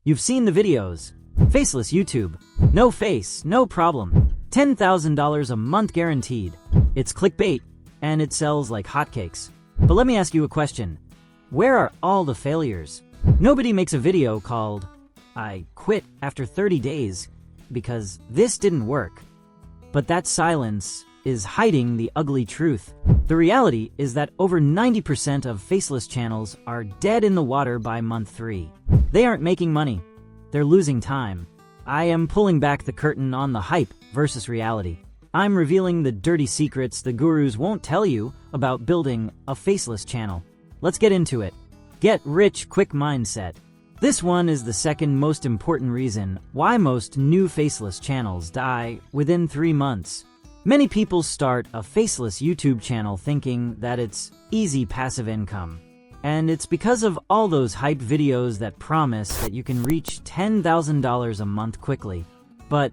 You've seen the videos. Faceless YouTube. No face, no problem. $10,000 a month guaranteed. It's clickbait, and it sells like hotcakes. But let me ask you a question. Where are all the failures? Nobody makes a video called, "I quit after 30 days because this didn't work." But that silence is hiding the ugly truth. The reality is that over 90% of faceless channels are dead in the water by month 3. They aren't making money. They're losing time. I am pulling back the curtain on the hype versus reality. I'm revealing the dirty secrets the gurus won't tell you about building a faceless channel. Let's get into it. Get rich quick mindset. This one is the second most important reason why most new faceless channels die within 3 months. Many people start a faceless YouTube channel thinking that it's easy passive income. And it's because of all those hype videos that promise that you can reach $10,000 a month quickly. But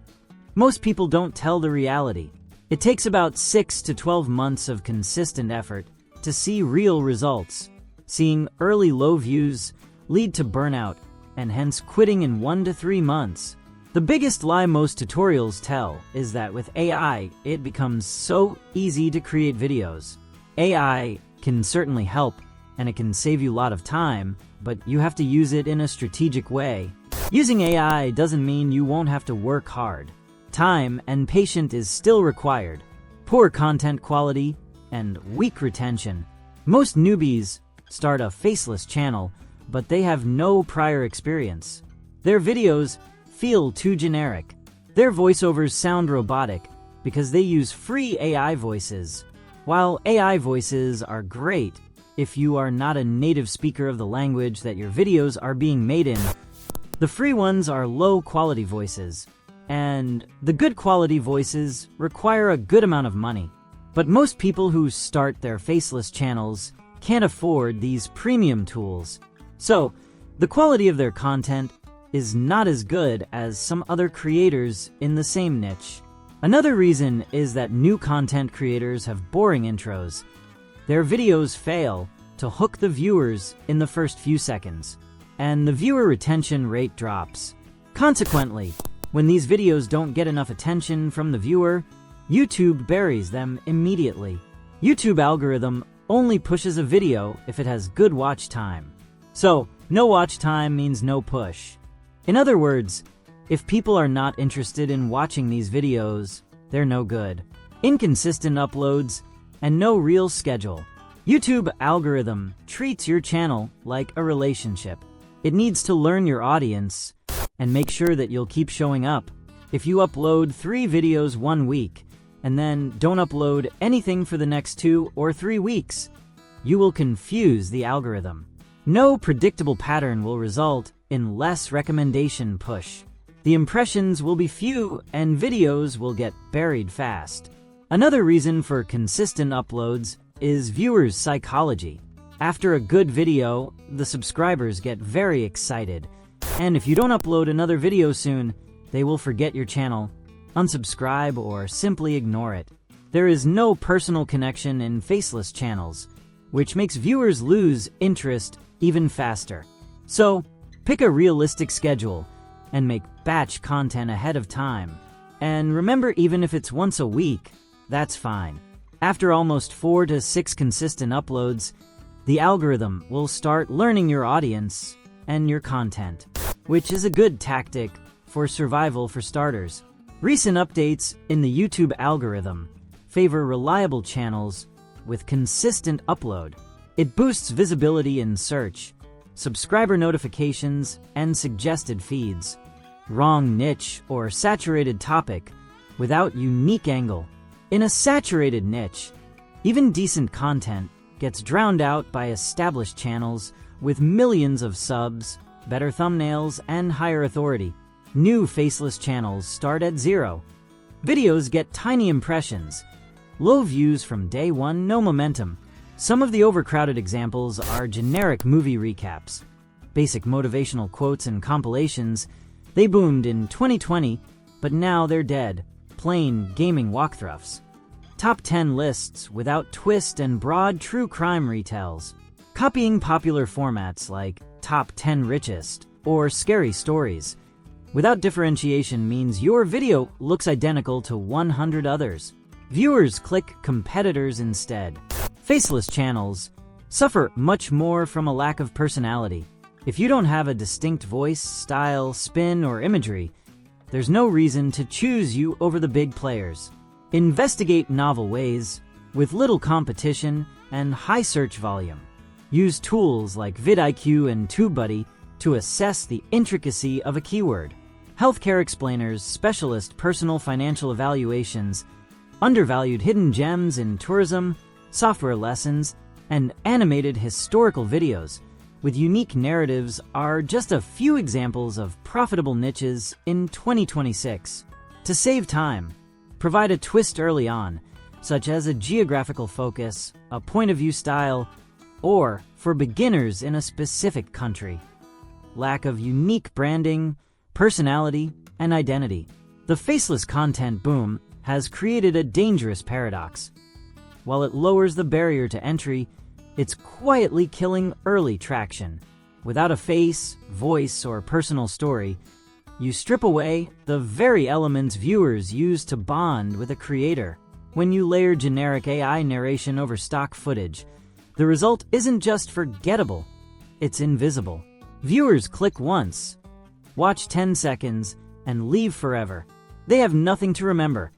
most people don't tell the reality. It takes about 6 to 12 months of consistent effort to see real results. Seeing early low views lead to burnout, and hence quitting in 1 to 3 months. The biggest lie most tutorials tell is that with AI, it becomes so easy to create videos. AI can certainly help, and it can save you a lot of time, but you have to use it in a strategic way. Using AI doesn't mean you won't have to work hard. Time and patience is still required. Poor content quality and weak retention. Most newbies start a faceless channel, but they have no prior experience. Their videos feel too generic. Their voiceovers sound robotic because they use free AI voices. While AI voices are great if you are not a native speaker of the language that your videos are being made in, the free ones are low-quality voices, and the good quality voices require a good amount of money. But most people who start their faceless channels can't afford these premium tools. So, the quality of their content is not as good as some other creators in the same niche. Another reason is that new content creators have boring intros. Their videos fail to hook the viewers in the first few seconds, and the viewer retention rate drops. Consequently, when these videos don't get enough attention from the viewer, YouTube buries them immediately. YouTube algorithm only pushes a video if it has good watch time. So, no watch time means no push. In other words, if people are not interested in watching these videos, they're no good. Inconsistent uploads and no real schedule. YouTube algorithm treats your channel like a relationship. It needs to learn your audience and make sure that you'll keep showing up. If you upload 3 videos 1 week and then don't upload anything for the next 2 or 3 weeks, you will confuse the algorithm. No predictable pattern will result in less recommendation push. The impressions will be few and videos will get buried fast. Another reason for consistent uploads is viewers' psychology. After a good video, the subscribers get very excited. And if you don't upload another video soon, they will forget your channel, unsubscribe, or simply ignore it. There is no personal connection in faceless channels, which makes viewers lose interest even faster. So, pick a realistic schedule and make batch content ahead of time. And remember, even if it's once a week, that's fine. After almost 4 to 6 consistent uploads, the algorithm will start learning your audience and your content, which is a good tactic for survival for starters. Recent updates in the YouTube algorithm favor reliable channels with consistent upload. It boosts visibility in search, subscriber notifications, and suggested feeds. Wrong niche or saturated topic without unique angle. In a saturated niche, even decent content gets drowned out by established channels with millions of subs, better thumbnails, and higher authority. New faceless channels start at 0. Videos get tiny impressions. Low views from day 1, no momentum. Some of the overcrowded examples are generic movie recaps, basic motivational quotes and compilations. They boomed in 2020, but now they're dead. Plain gaming walkthroughs. Top 10 lists without twist and broad true crime retells. Copying popular formats like Top 10 Richest or scary stories. Without differentiation means your video looks identical to 100 others. Viewers click competitors instead. Faceless channels suffer much more from a lack of personality. If you don't have a distinct voice, style, spin, or imagery, there's no reason to choose you over the big players. Investigate novel ways, with little competition and high search volume. Use tools like vidIQ and TubeBuddy to assess the intricacy of a keyword. Healthcare explainers, specialist personal financial evaluations, undervalued hidden gems in tourism, software lessons, and animated historical videos with unique narratives are just a few examples of profitable niches in 2026. To save time, provide a twist early on, such as a geographical focus, a point of view style, or for beginners in a specific country. Lack of unique branding, personality, and identity. The faceless content boom has created a dangerous paradox. While it lowers the barrier to entry, it's quietly killing early traction. Without a face, voice, or personal story, you strip away the very elements viewers use to bond with a creator. When you layer generic AI narration over stock footage, the result isn't just forgettable, it's invisible. Viewers click once, watch 10 seconds, and leave forever. They have nothing to remember,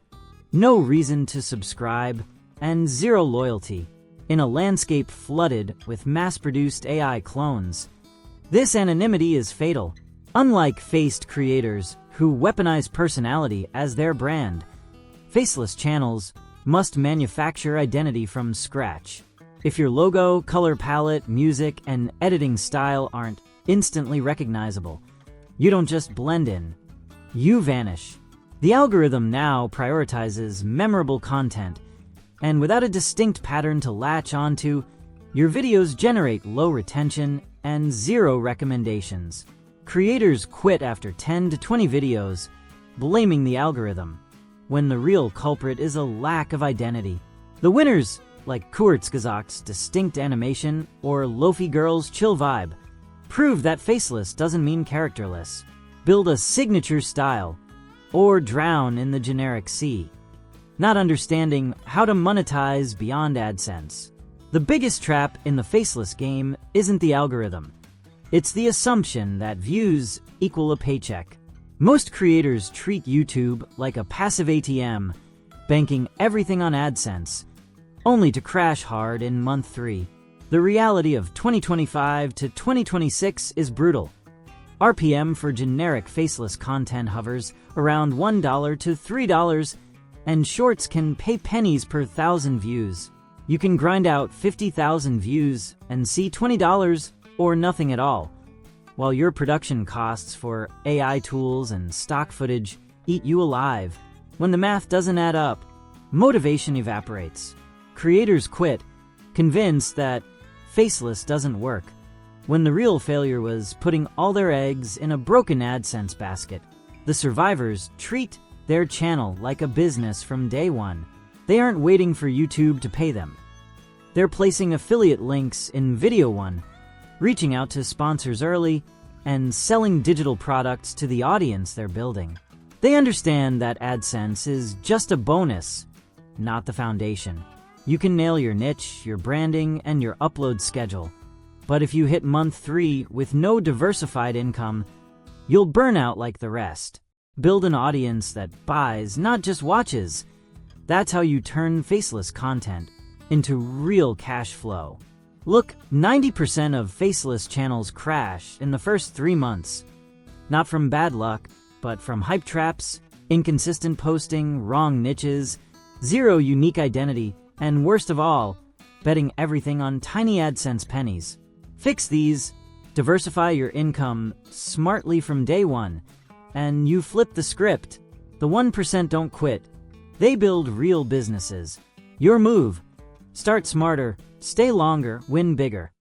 no reason to subscribe, and zero loyalty. In a landscape flooded with mass-produced AI clones, this anonymity is fatal. Unlike faced creators who weaponize personality as their brand, faceless channels must manufacture identity from scratch. If your logo, color palette, music, and editing style aren't instantly recognizable, you don't just blend in, you vanish. The algorithm now prioritizes memorable content, and without a distinct pattern to latch onto, your videos generate low retention and zero recommendations. Creators quit after 10 to 20 videos, blaming the algorithm, when the real culprit is a lack of identity. The winners, like Kurzgesagt's distinct animation or Lofi Girl's chill vibe, prove that faceless doesn't mean characterless. Build a signature style, or drown in the generic sea, not understanding how to monetize beyond AdSense. The biggest trap in the faceless game isn't the algorithm. It's the assumption that views equal a paycheck. Most creators treat YouTube like a passive ATM, banking everything on AdSense, only to crash hard in month 3. The reality of 2025 to 2026 is brutal. RPM for generic faceless content hovers around $1 to $3, and shorts can pay pennies per 1,000 views. You can grind out 50,000 views and see $20 or nothing at all, while your production costs for AI tools and stock footage eat you alive. When the math doesn't add up, motivation evaporates. Creators quit, convinced that faceless doesn't work, when the real failure was putting all their eggs in a broken AdSense basket. The survivors treat their channel like a business from day one. They aren't waiting for YouTube to pay them. They're placing affiliate links in Video One, reaching out to sponsors early, and selling digital products to the audience they're building. They understand that AdSense is just a bonus, not the foundation. You can nail your niche, your branding, and your upload schedule. But if you hit month 3 with no diversified income, you'll burn out like the rest. Build an audience that buys, not just watches. That's how you turn faceless content into real cash flow. Look, 90% of faceless channels crash in the first 3 months. Not from bad luck, but from hype traps, inconsistent posting, wrong niches, zero unique identity, and worst of all, betting everything on tiny AdSense pennies. Fix these, diversify your income smartly from day one, and you flip the script. The 1% don't quit. They build real businesses. Your move: start smarter, stay longer, win bigger.